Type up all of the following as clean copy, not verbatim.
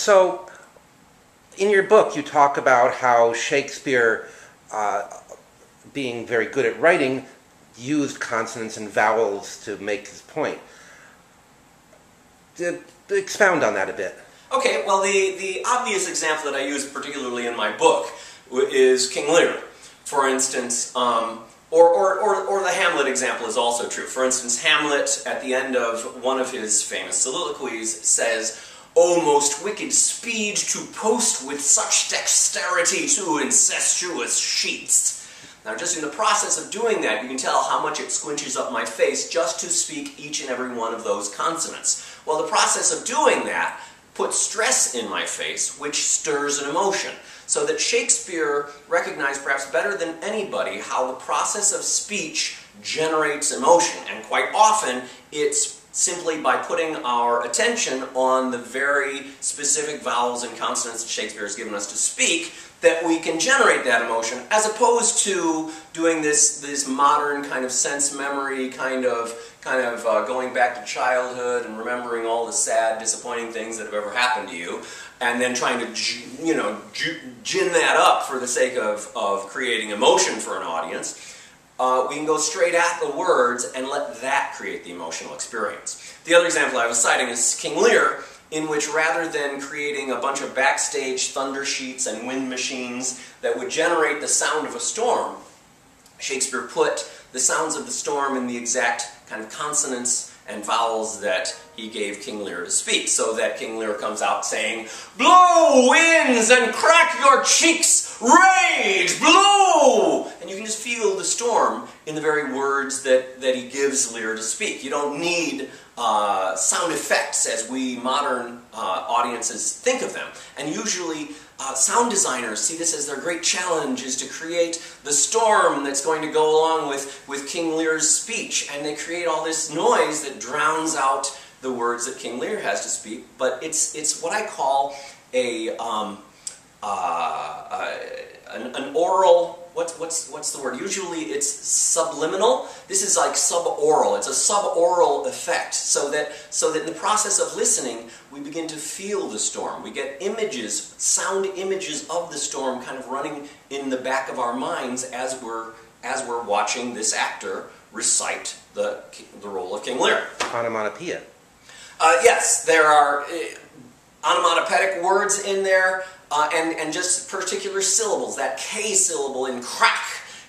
So, in your book, you talk about how Shakespeare, being very good at writing, used consonants and vowels to make his point. Expound on that a bit. Okay, well, the obvious example that I use particularly in my book is King Lear, for instance, or the Hamlet example is also true. For instance, Hamlet, at the end of one of his famous soliloquies, says, "O most wicked speed to post with such dexterity to incestuous sheets." Now, just in the process of doing that, you can tell how much it squinches up my face just to speak each and every one of those consonants. Well, the process of doing that puts stress in my face, which stirs an emotion. So that Shakespeare recognized perhaps better than anybody how the process of speech generates emotion. And quite often, it's simply by putting our attention on the very specific vowels and consonants that Shakespeare has given us to speak that we can generate that emotion, as opposed to doing this modern kind of sense memory kind of going back to childhood and remembering all the sad, disappointing things that have ever happened to you, and then trying to, gin that up for the sake of creating emotion for an audience. We can go straight at the words and let that create the emotional experience. The other example I was citing is King Lear, in which rather than creating a bunch of backstage thunder sheets and wind machines that would generate the sound of a storm, Shakespeare put the sounds of the storm in the exact kind of consonants and vowels that he gave King Lear to speak, so that King Lear comes out saying, "Blow, winds, and crack your cheeks, rage, blow!" And you can just feel the storm in the very words that he gives Lear to speak. You don't need sound effects as we modern audiences think of them. And usually sound designers see this as their great challenge, is to create the storm that's going to go along with King Lear's speech. And they create all this noise that drowns out the words that King Lear has to speak. But it's what I call an oral, what's the word? Usually it's subliminal. This is like suboral. It's a suboral effect, so that in the process of listening, we begin to feel the storm. We get images, sound images of the storm kind of running in the back of our minds as we're watching this actor recite the role of King Lear. Onomatopoeia. Yes, there are onomatopoeic words in there, and just particular syllables. That K syllable in crack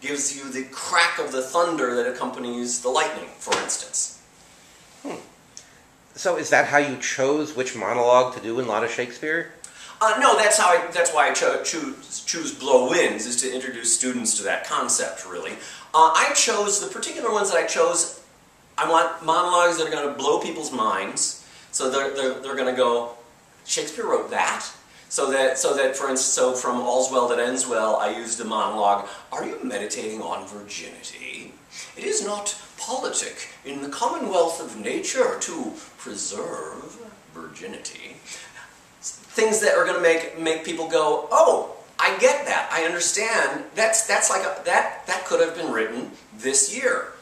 gives you the crack of the thunder that accompanies the lightning, for instance. So is that how you chose which monologue to do in a lot of Shakespeare? No, that's why I choose Blow Winds, is to introduce students to that concept, really. I chose, the particular ones that I chose, I want monologues that are going to blow people's minds. So they're going to go, Shakespeare wrote that? So that for instance, so from All's Well That Ends Well, I used a monologue, "Are you meditating on virginity? It is not politic in the commonwealth of nature to preserve virginity." Things that are going to make people go, "Oh, I get that. I understand. That's like that could have been written this year."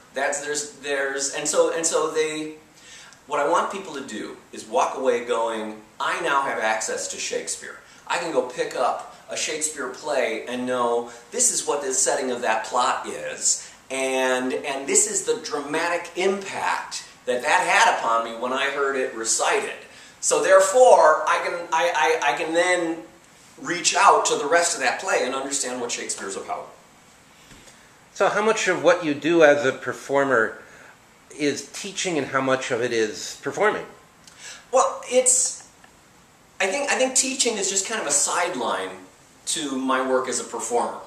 What I want people to do is walk away going, I now have access to Shakespeare. I can go pick up a Shakespeare play and know this is what the setting of that plot is, and this is the dramatic impact that had upon me when I heard it recited. So therefore, I can then reach out to the rest of that play and understand what Shakespeare's about. So how much of what you do as a performer is teaching and how much of it is performing? Well, I think teaching is just kind of a sideline to my work as a performer.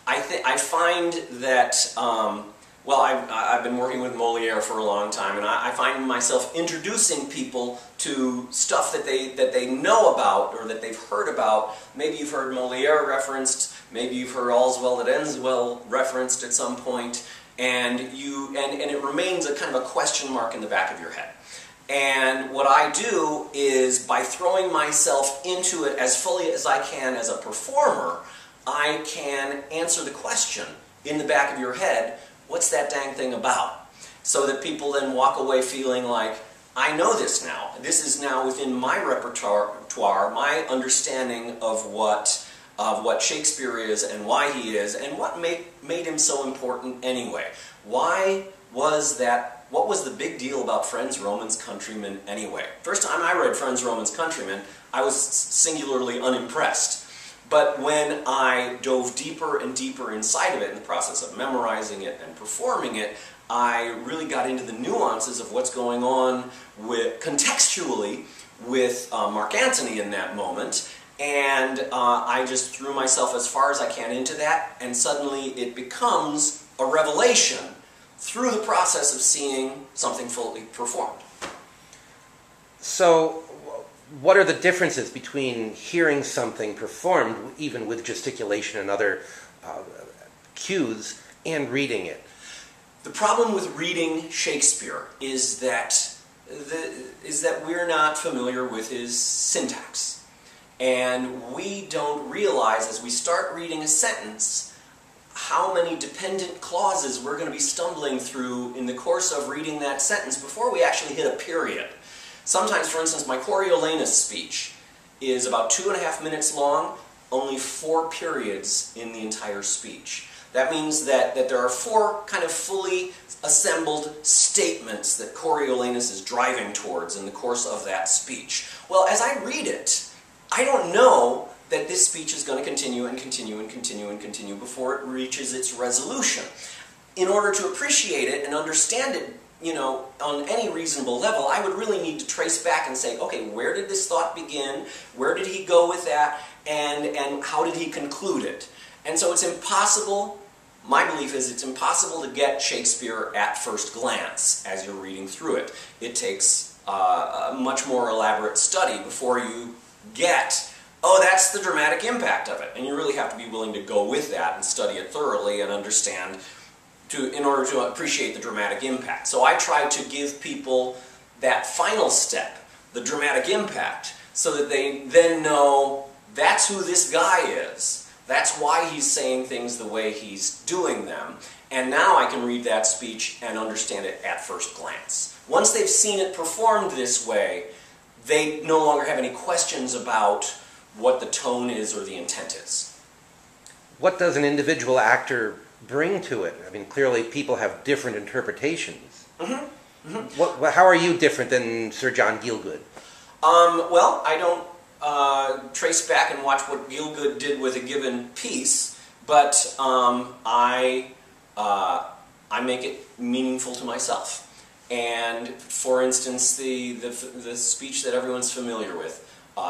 I find that, I've been working with Molière for a long time, and I find myself introducing people to stuff that they know about or that they've heard about. Maybe you've heard Molière referenced, maybe you've heard All's Well That Ends Well referenced at some point, and it remains a kind of a question mark in the back of your head. And what I do is, by throwing myself into it as fully as I can as a performer, I can answer the question in the back of your head, what's that dang thing about? So that people then walk away feeling like, I know this now. This is now within my repertoire repertoire, my understanding of what Shakespeare is and why he is, and what made him so important anyway. Why was that? What was the big deal about Friends, Romans, Countrymen anyway? First time I read Friends, Romans, Countrymen, I was singularly unimpressed. But when I dove deeper and deeper inside of it in the process of memorizing it and performing it, I really got into the nuances of what's going on contextually with Mark Antony in that moment. And I just threw myself as far as I can into that, and suddenly it becomes a revelation through the process of seeing something fully performed. So, what are the differences between hearing something performed, even with gesticulation and other cues, and reading it? The problem with reading Shakespeare is that we're not familiar with his syntax. And we don't realize as we start reading a sentence how many dependent clauses we're going to be stumbling through in the course of reading that sentence before we actually hit a period. Sometimes, for instance, my Coriolanus speech is about 2.5 minutes long, only 4 periods in the entire speech. That means that there are 4 kind of fully assembled statements that Coriolanus is driving towards in the course of that speech. Well, as I read it, I don't know that this speech is going to continue and continue and continue and continue before it reaches its resolution. In order to appreciate it and understand it, on any reasonable level, I would really need to trace back and say, okay, where did this thought begin? Where did he go with that? And how did he conclude it? And so it's impossible, my belief is it's impossible to get Shakespeare at first glance as you're reading through it. It takes a much more elaborate study before you get, oh, that's the dramatic impact of it. And you really have to be willing to go with that and study it thoroughly and understand in order to appreciate the dramatic impact. So I try to give people that final step, the dramatic impact, so that they then know that's who this guy is. That's why he's saying things the way he's doing them. And now I can read that speech and understand it at first glance. Once they've seen it performed this way, they no longer have any questions about what the tone is or the intent is. What does an individual actor bring to it? I mean, clearly people have different interpretations. Mm-hmm. Mm-hmm. How are you different than Sir John Gielgud? Well, I don't trace back and watch what Gielgud did with a given piece, but I make it meaningful to myself. And for instance, the speech that everyone's familiar with,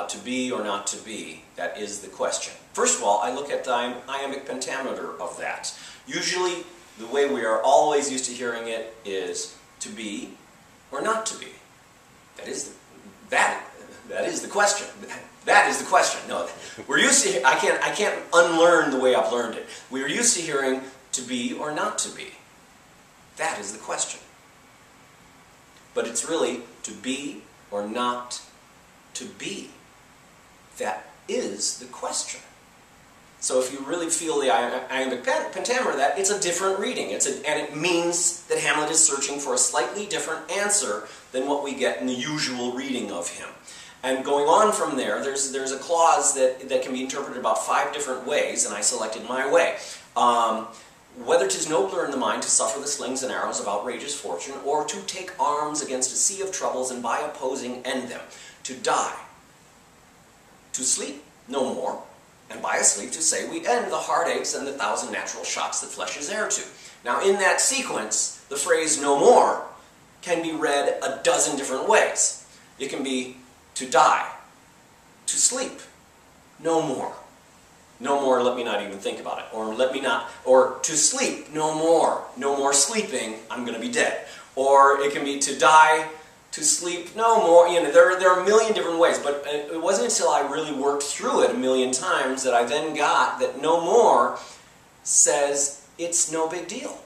to be or not to be, that is the question. First of all, I look at the iambic pentameter of that. Usually, the way we are always used to hearing it is to be or not to be. That is the question. That is the question. No, we're used to. I can't unlearn the way I've learned it. We're used to hearing to be or not to be. That is the question. But it's really to be or not to be. That is the question. So if you really feel the iambic pentameter, that it's a different reading. And it means that Hamlet is searching for a slightly different answer than what we get in the usual reading of him. And going on from there, there's a clause that can be interpreted about 5 different ways, and I selected my way. Whether 'tis nobler in the mind to suffer the slings and arrows of outrageous fortune, or to take arms against a sea of troubles and by opposing end them. To die. To sleep no more, and by a sleep to say we end the heartaches and the 1,000 natural shocks that flesh is heir to. Now in that sequence, the phrase no more can be read a dozen different ways. It can be to die, to sleep, no more. No more, let me not even think about it. Or to sleep, no more sleeping, I'm going to be dead. Or it can be to die, to sleep, no more. There are a million different ways, but it wasn't until I really worked through it a million times that I then got that no more says it's no big deal.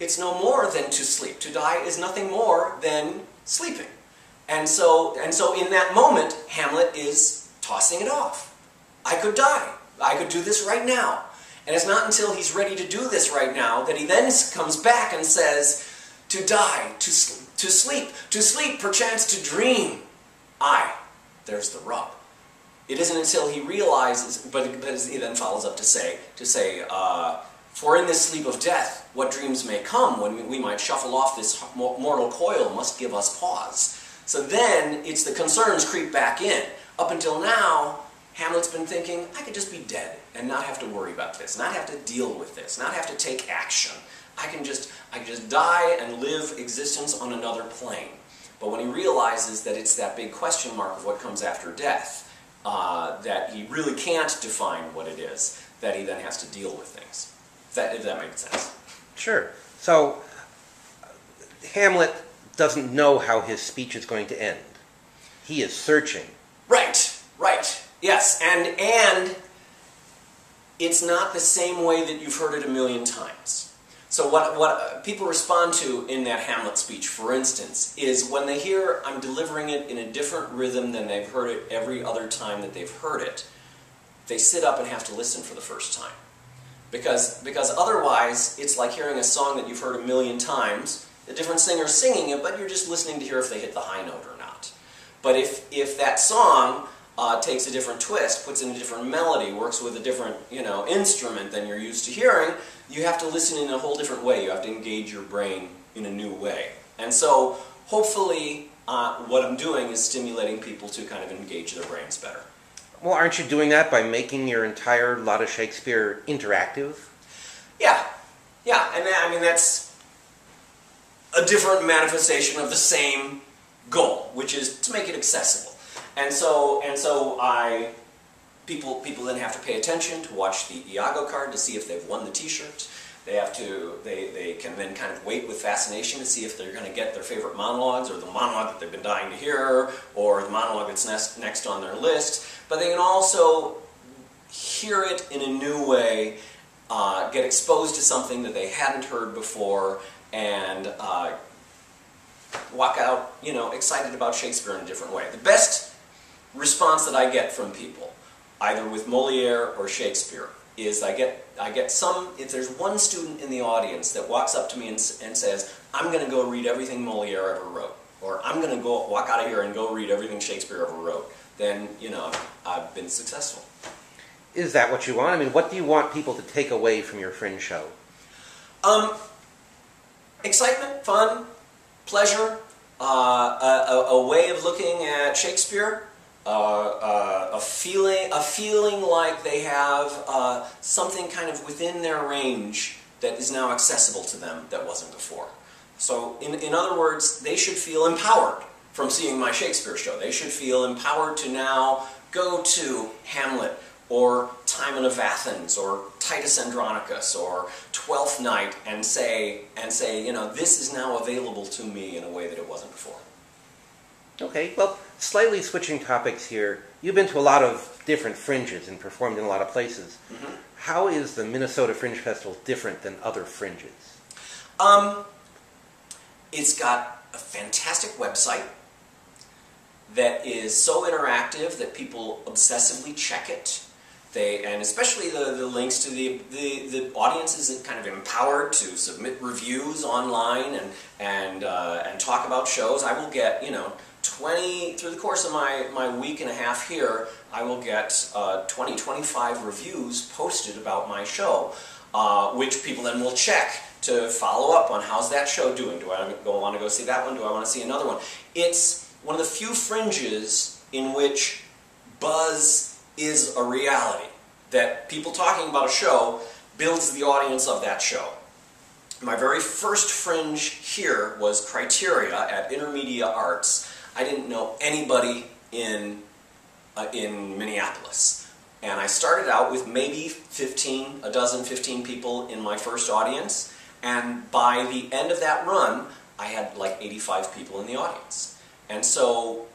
It's no more than to sleep. To die is nothing more than sleeping. And so in that moment, Hamlet is tossing it off. I could die. I could do this right now. And it's not until he's ready to do this right now that he then comes back and says, to die, to sleep, perchance to dream. Aye, there's the rub. It isn't until he realizes, but he then follows up to say, for in this sleep of death, what dreams may come when we might shuffle off this mortal coil must give us pause. So then it's the concerns creep back in. Up until now, Hamlet's been thinking, I could just be dead and not have to worry about this, not have to deal with this, not have to take action. I can just die and live existence on another plane. But when he realizes that it's that big question mark of what comes after death, that he really can't define what it is, that he then has to deal with things. If that makes sense. Sure. So, Hamlet doesn't know how his speech is going to end. He is searching. Right, yes, and it's not the same way that you've heard it a million times. So what people respond to in that Hamlet speech, for instance, is when they hear I'm delivering it in a different rhythm than they've heard it every other time that they've heard it, they sit up and have to listen for the first time. Because otherwise, it's like hearing a song that you've heard a million times, a different singer singing it, but you're just listening to hear if they hit the high note or not. But if that song takes a different twist, puts in a different melody, works with a different instrument than you're used to hearing, you have to listen in a whole different way. You have to engage your brain in a new way. And so, hopefully, what I'm doing is stimulating people to kind of engage their brains better. Well, aren't you doing that by making your entire lot of Shakespeare interactive? Yeah, and I mean that's a different manifestation of the same goal, which is to make it accessible. And so people then have to pay attention to watch the Iago card to see if they've won the T-shirt. They can then kind of wait with fascination to see if they're going to get their favorite monologues, or the monologue that they've been dying to hear, or the monologue that's next on their list. But they can also hear it in a new way, get exposed to something that they hadn't heard before, and walk out, excited about Shakespeare in a different way. The best response that I get from people, either with Molière or Shakespeare, is I get some, if there's one student in the audience that walks up to me and says, I'm going to go read everything Molière ever wrote, or I'm going to go walk out of here and go read everything Shakespeare ever wrote, then, I've been successful. Is that what you want? I mean, what do you want people to take away from your Fringe show? Excitement, fun, pleasure, a way of looking at Shakespeare, a feeling like they have something kind of within their range that is now accessible to them that wasn't before. So, in other words, they should feel empowered from seeing my Shakespeare show. They should feel empowered to now go to Hamlet, or Timon of Athens, or Titus Andronicus, or Twelfth Night, and say, this is now available to me in a way that it wasn't before. Okay, well, slightly switching topics here. You've been to a lot of different Fringes and performed in a lot of places. Mm-hmm. How is the Minnesota Fringe Festival different than other Fringes? It's got a fantastic website that is so interactive that people obsessively check it. And especially the links to the audience is kind of empowered to submit reviews online and talk about shows. I will get 20 through the course of my week and a half here. I will get 20-25 reviews posted about my show, which people then will check to follow up on how's that show doing. Do I want to go see that one? Do I want to see another one? It's one of the few Fringes in which buzz is a reality, that people talking about a show builds the audience of that show. My very first Fringe here was Criteria at Intermedia Arts. I didn't know anybody in Minneapolis. And I started out with maybe 15 people in my first audience. And by the end of that run, I had like 85 people in the audience. And so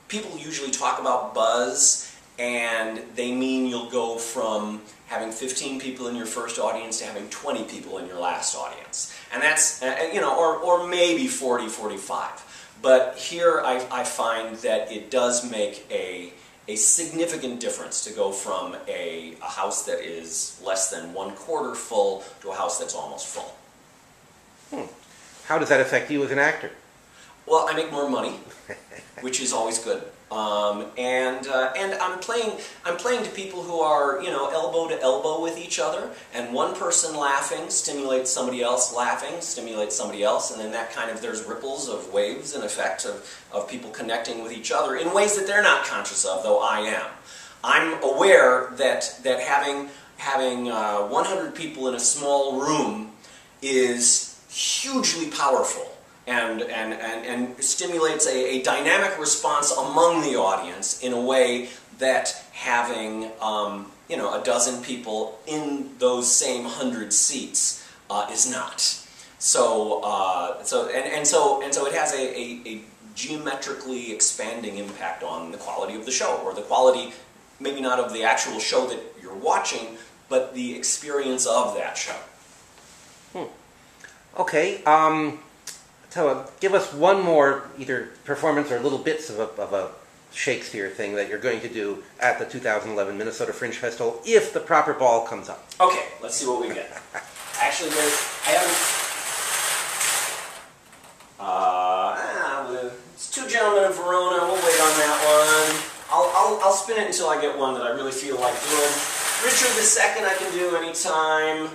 people usually talk about buzz, and they mean you'll go from having 15 people in your first audience to having 20 people in your last audience. And that's, or maybe 40, 45. But here I find that it does make a significant difference to go from a house that is less than 1/4 full to a house that's almost full. How does that affect you as an actor? Well, I make more money, which is always good. And I'm playing to people who are, elbow to elbow with each other, and one person laughing stimulates somebody else laughing, stimulates somebody else, and then there's ripples of waves and effect of people connecting with each other in ways that they're not conscious of, though I am. I'm aware that having 100 people in a small room is hugely powerful. And stimulates a dynamic response among the audience in a way that having a dozen people in those same 100 seats is not. So it has a geometrically expanding impact on the quality of the show, or the quality maybe not of the actual show that you're watching, but the experience of that show. Okay. So give us one more either performance or little bits of a Shakespeare thing that you're going to do at the 2011 Minnesota Fringe Festival if the proper ball comes up. Okay, let's see what we get. Actually, it's Two Gentlemen of Verona. We'll wait on that one. I'll spin it until I get one that I really feel like doing. Richard II I can do anytime.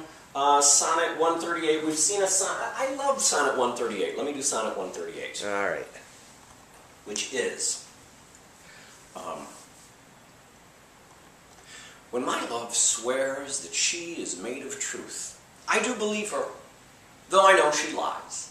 Sonnet 138. We've seen a sonnet. I love Sonnet 138. Let me do Sonnet 138. All right. Which is, when my love swears that she is made of truth, I do believe her, though I know she lies.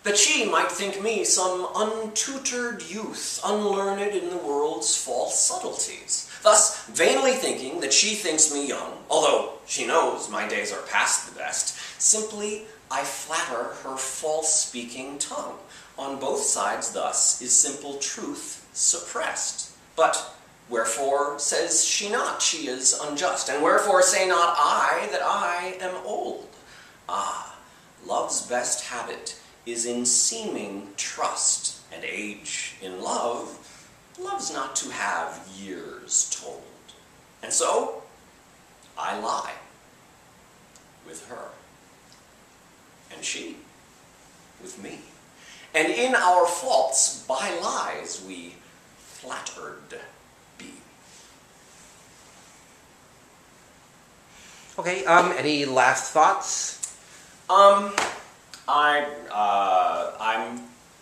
That she might think me some untutored youth, unlearned in the world's false subtleties. Thus, vainly thinking that she thinks me young, although she knows my days are past the best, simply I flatter her false-speaking tongue. On both sides thus is simple truth suppressed. But wherefore says she not she is unjust, and wherefore say not I that I am old? Ah, love's best habit is in seeming trust, and age in love loves not to have years told. And so, I lie with her, and she with me. And in our faults, by lies, we flattered be. Okay, any last thoughts? I'm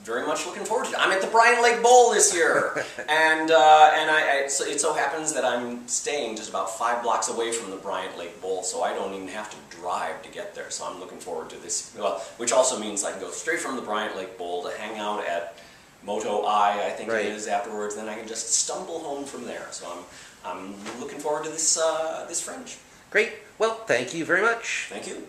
very much looking forward to it. I'm at the Bryant Lake Bowl this year, and so it so happens that I'm staying just about 5 blocks away from the Bryant Lake Bowl, so I don't even have to drive to get there. So I'm looking forward to this. Well, which also means I can go straight from the Bryant Lake Bowl to hang out at Moto I think right. it is afterwards. Then I can just stumble home from there. So I'm looking forward to this Fringe. Great. Well, thank you very much. Thank you.